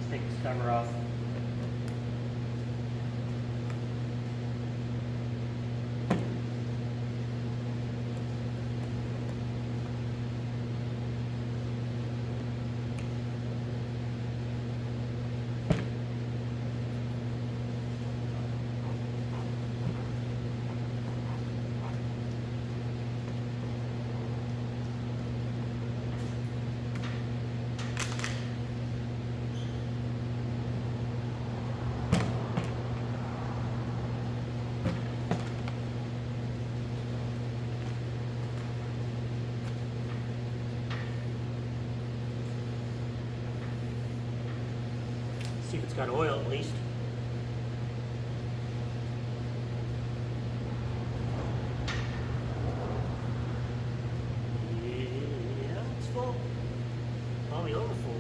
Take this cover off. See if it's got oil at least. Yeah, it's full. Probably over full.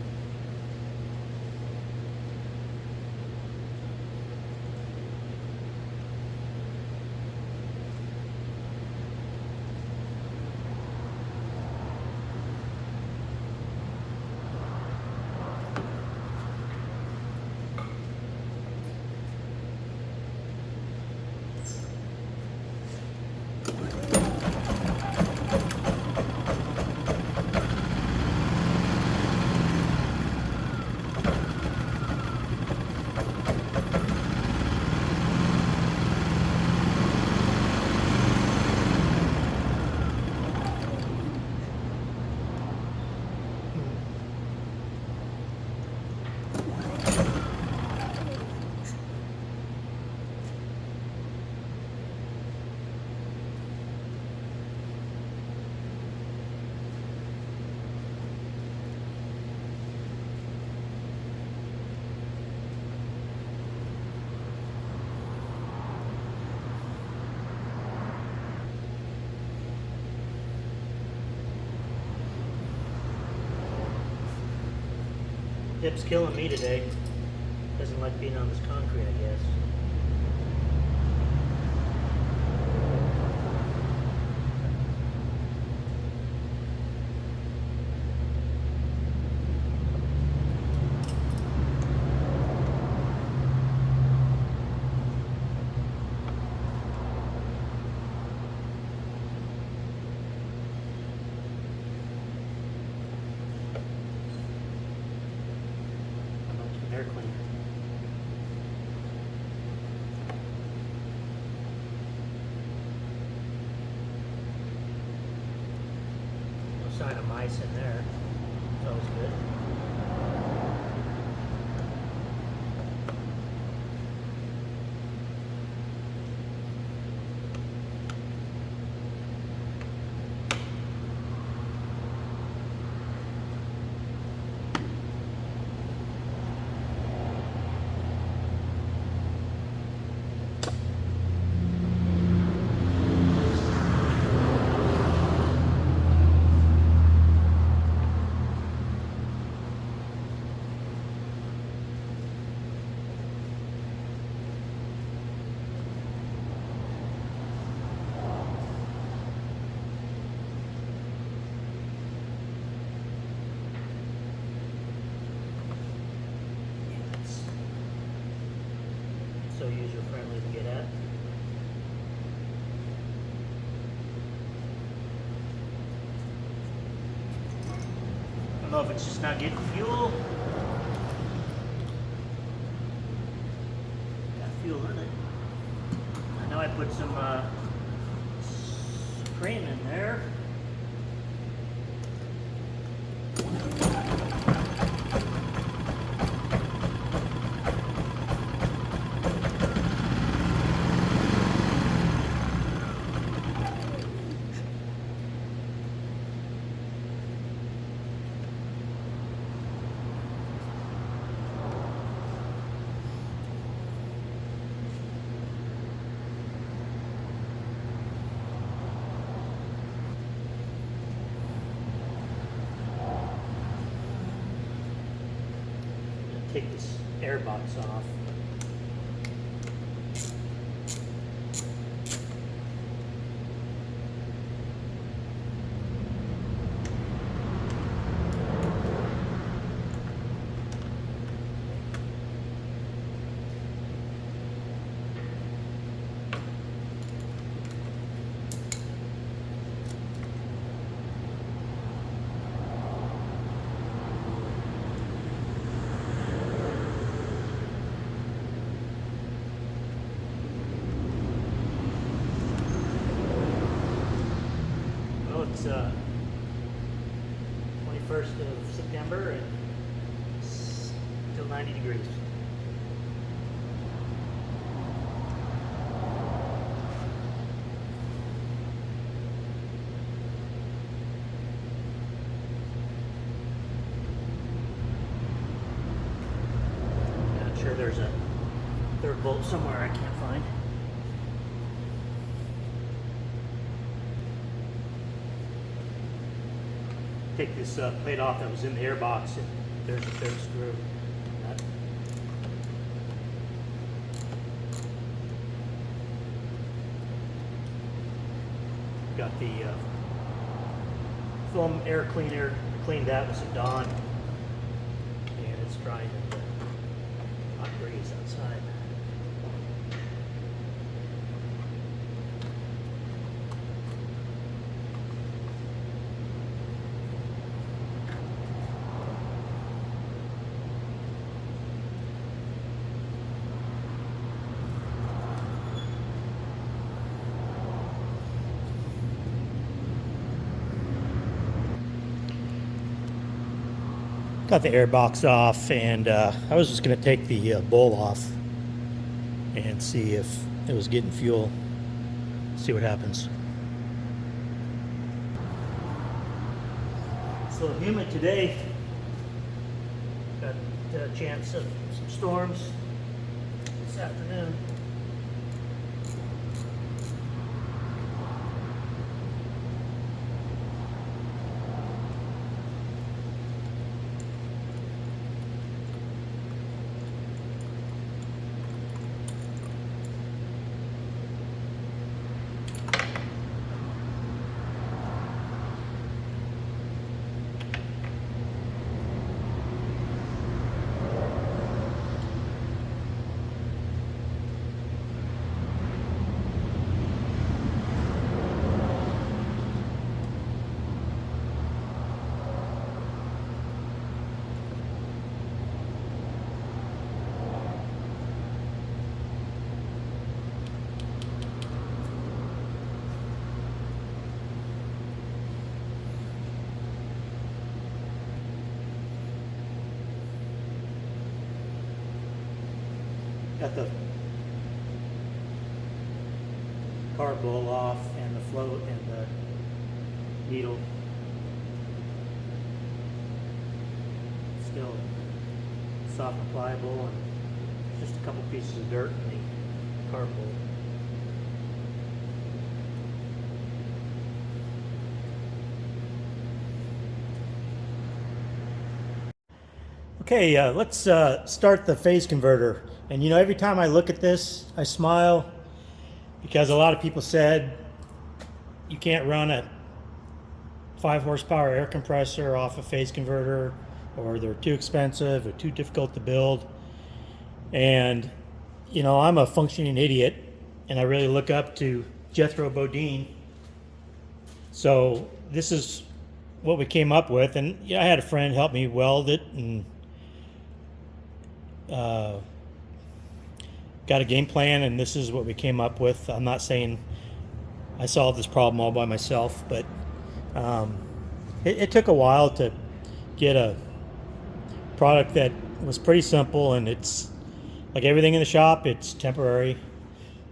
Hip's killing me today. Doesn't like being on this concrete, I guess. Air cleaner. No sign of mice in there. It's always good. So user friendly to get at. I don't know if it's just not getting fuel. Got fuel in it. I know I put some cream in there. Take this air box off. 1st of September and still 90 degrees. Not sure, there's a third bolt somewhere I can't find. Take this plate off that was in the airbox, and there's a third screw. Nut. Got the foam air cleaner, cleaned that with some Dawn, and it's drying in the hot breeze outside. Got the air box off, and I was just going to take the bowl off and see if it was getting fuel. See what happens. It's a little humid today. Got a chance of some storms this afternoon. Got the carb bowl off and the float and the needle. Still soft and pliable, and just a couple pieces of dirt in the carb bowl. Okay, let's start the phase converter. And you know, every time I look at this, I smile, because a lot of people said you can't run a 5 horsepower air compressor off a phase converter, or they're too expensive or too difficult to build. And you know, I'm a functioning idiot, and I really look up to Jethro Bodine. So this is what we came up with, and yeah, I had a friend help me weld it, and got a game plan, and this is what we came up with. I'm not saying I solved this problem all by myself, but it took a while to get a product that was pretty simple, and it's like everything in the shop, it's temporary.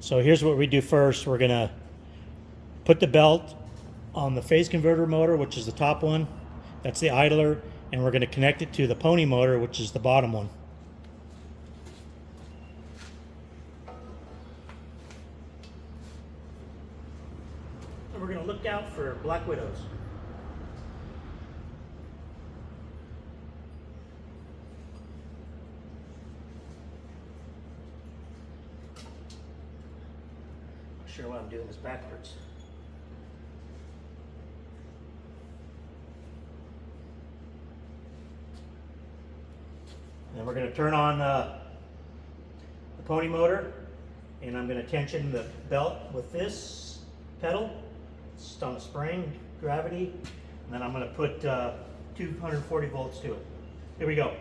So here's what we do first. We're gonna put the belt on the phase converter motor, which is the top one. That's the idler, and we're gonna connect it to the pony motor, which is the bottom one. And we're going to look out for black widows. Not sure why I'm doing this backwards. And then we're going to turn on the pony motor, and I'm going to tension the belt with this pedal. It's on a spring, gravity, and then I'm going to put 240 volts to it. Here we go.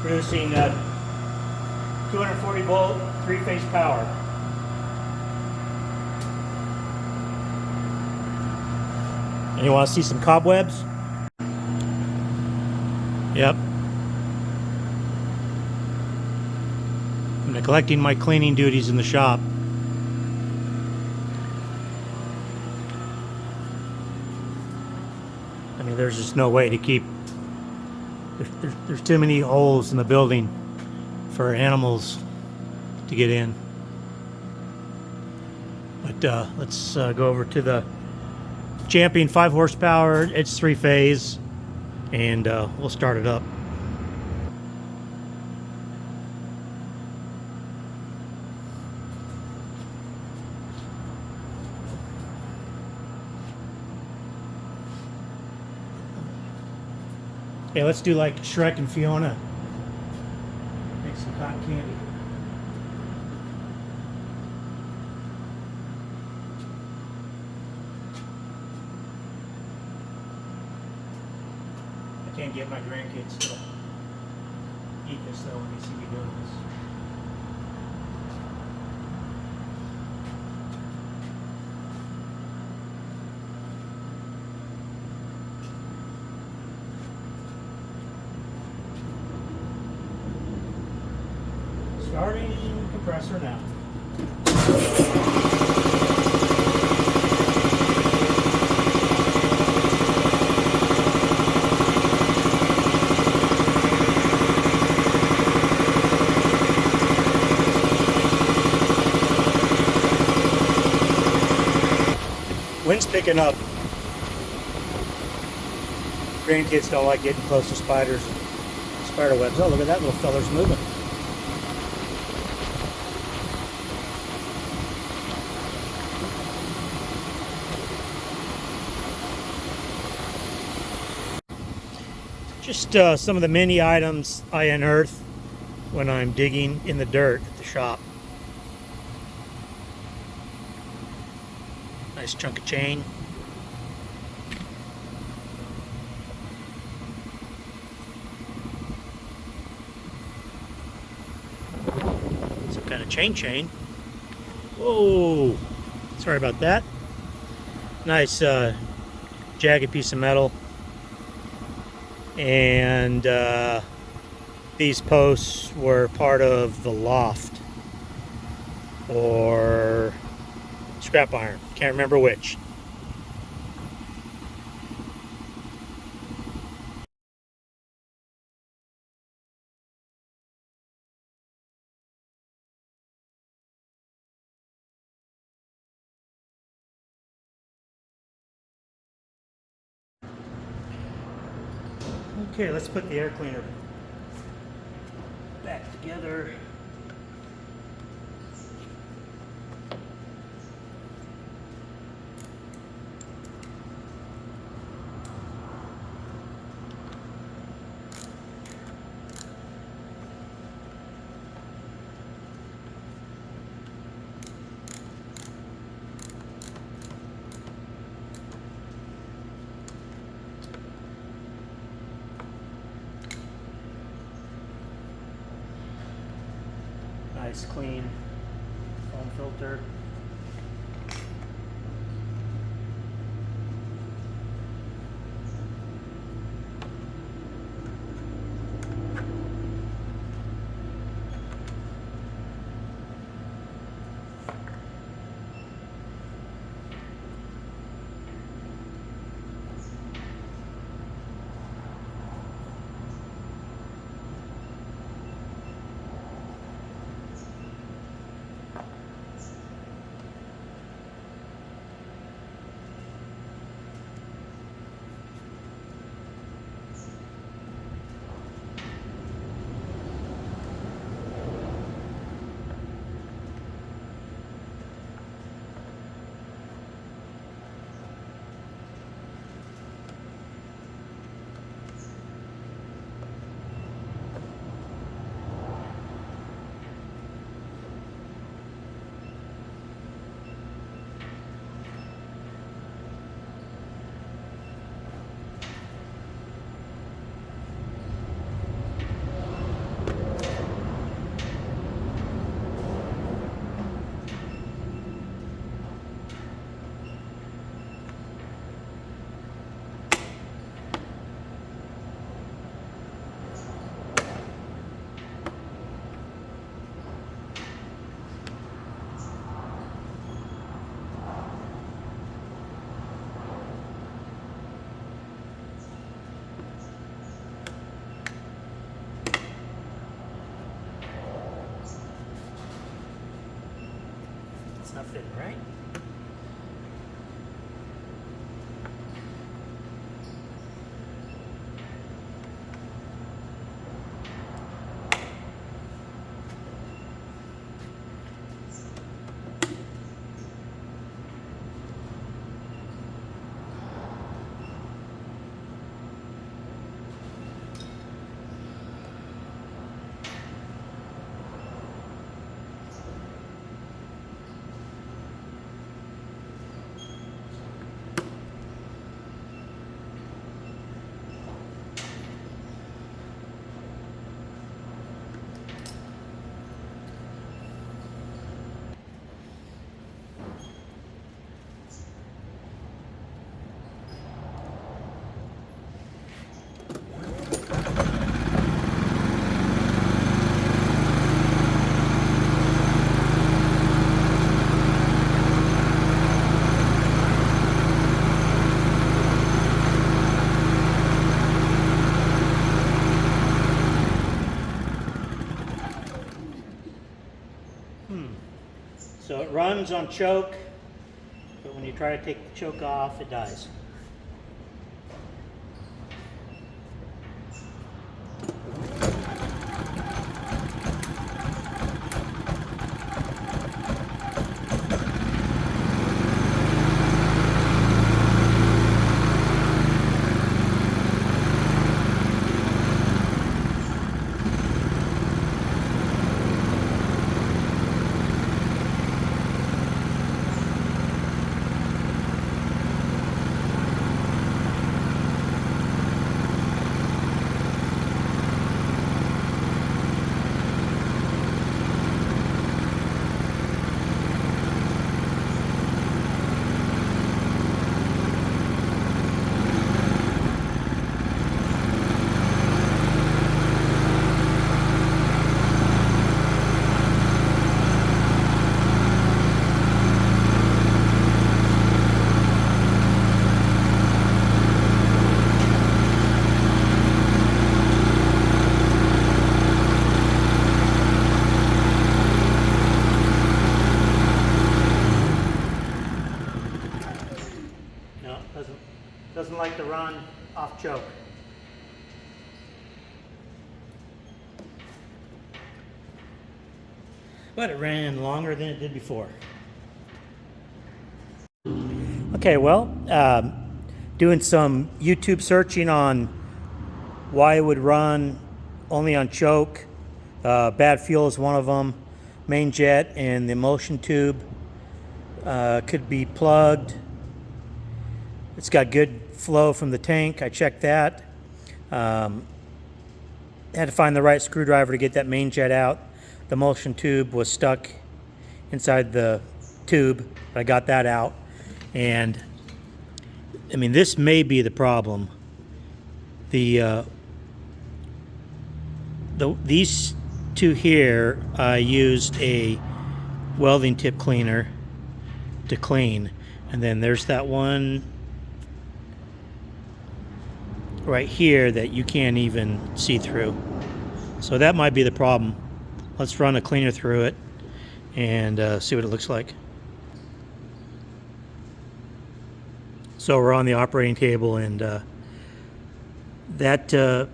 producing 240 volt, 3-phase power. And you want to see some cobwebs? Yep. I'm neglecting my cleaning duties in the shop. I mean, there's just no way to keep... There's too many holes in the building for animals to get in. But let's go over to the Champion 5 horsepower. It's 3-phase, and we'll start it up. Okay, let's do like Shrek and Fiona. Make some cotton candy. I can't get my grandkids to eat this though when they see me doing this. Starting compressor now. Wind's picking up. Grandkids don't like getting close to spiders and spider webs. Oh, look at that little feller's moving. Just some of the mini items I unearth when I'm digging in the dirt at the shop. Nice chunk of chain. Some kind of chain. Whoa! Sorry about that. Nice jagged piece of metal. And these posts were part of the loft or scrap iron. Can't remember which. Okay, let's put the air cleaner back together. Nice clean foam filter. not fitting, right? So it runs on choke, but when you try to take the choke off, it dies. No, doesn't like to run off choke. But it ran longer than it did before. Okay, well, doing some YouTube searching on why it would run only on choke. Bad fuel is one of them. Main jet and the emulsion tube could be plugged. It's got good flow from the tank. I checked that. Had to find the right screwdriver to get that main jet out. The emulsion tube was stuck inside the tube, but I got that out. And I mean, this may be the problem. These two here, I used a welding tip cleaner to clean, and then there's that one right here that you can't even see through. So that might be the problem. Let's run a cleaner through it and see what it looks like. So we're on the operating table, and that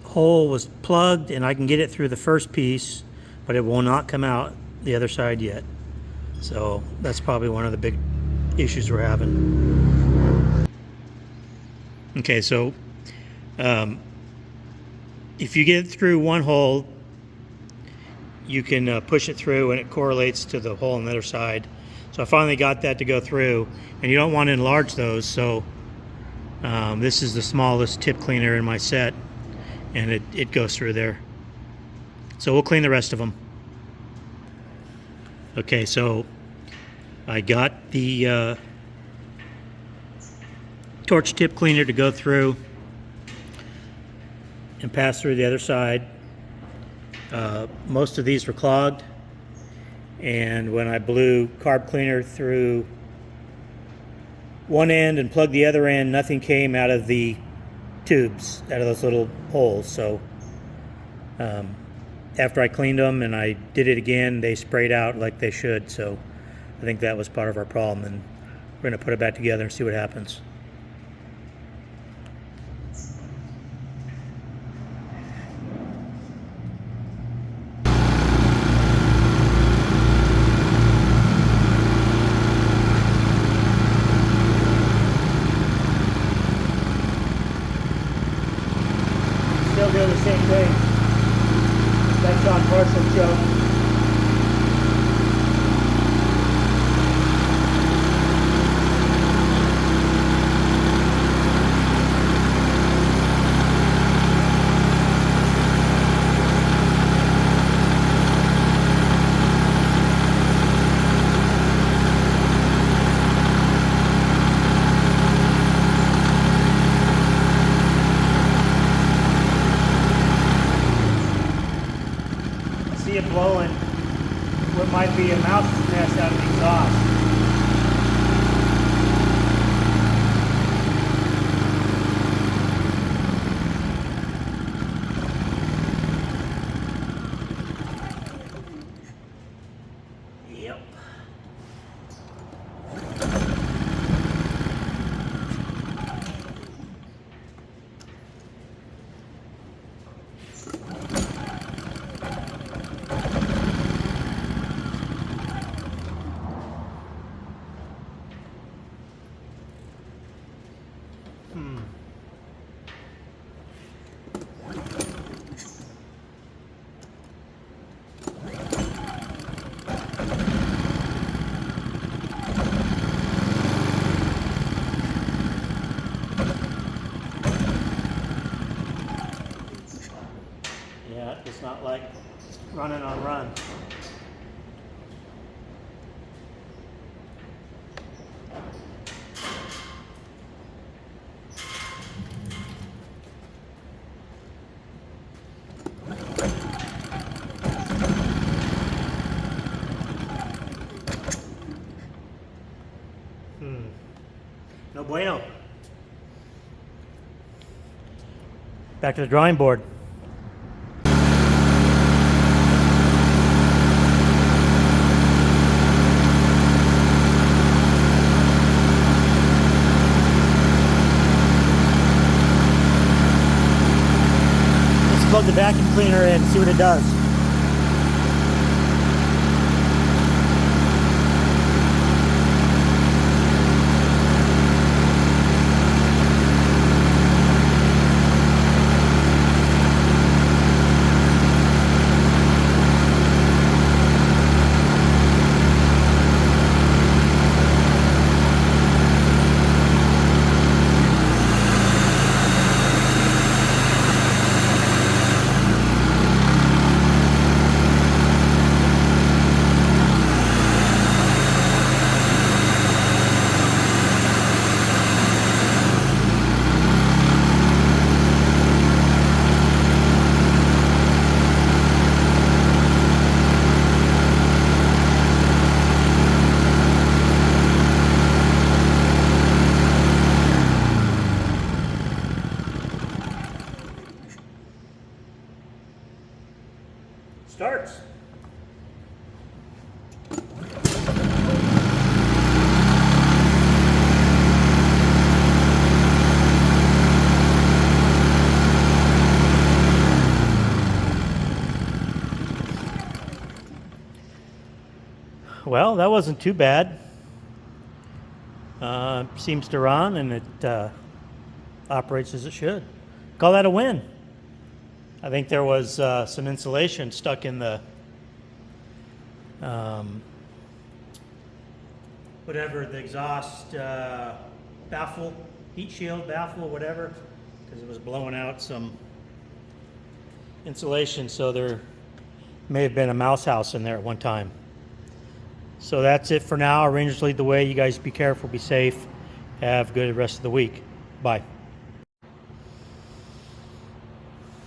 hole was plugged, and I can get it through the first piece, but it will not come out the other side yet. So that's probably one of the big issues we're having. Okay, so if you get it through one hole, you can push it through and it correlates to the hole on the other side. So I finally got that to go through, and you don't want to enlarge those, so this is the smallest tip cleaner in my set, and it goes through there. So we'll clean the rest of them. Okay, so I got the torch tip cleaner to go through and pass through the other side. Most of these were clogged, and when I blew carb cleaner through one end and plugged the other end, nothing came out of the tubes, out of those little holes. So after I cleaned them and I did it again, they sprayed out like they should. So I think that was part of our problem, and we're going to put it back together and see what happens. Still doing the same thing. That's on partial choke. See it blowing what might be a mouse's nest out of the exhaust. Yep. Yeah, it's not like running on run. No bueno. Back to the drawing board. Let's plug the vacuum cleaner in and see what it does. Starts. Well, that wasn't too bad. Seems to run, and it operates as it should. Call that a win. I think there was some insulation stuck in the whatever, the exhaust baffle, heat shield baffle, whatever, because it was blowing out some insulation, so there may have been a mouse house in there at one time. So that's it for now. Our Rangers lead the way. You guys be careful, be safe, have a good rest of the week. Bye.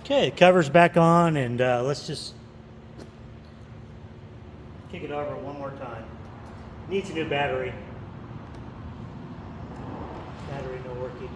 Okay, the cover's back on, and let's just kick it over one more time. Needs a new battery. Battery no working.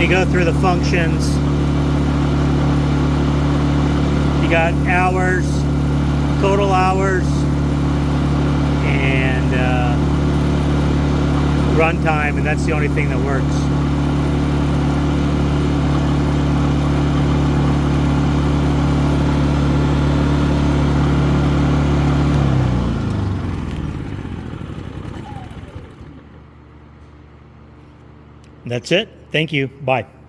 when you go through the functions, you got hours, total hours, and runtime, and that's the only thing that works. That's it. Thank you. Bye.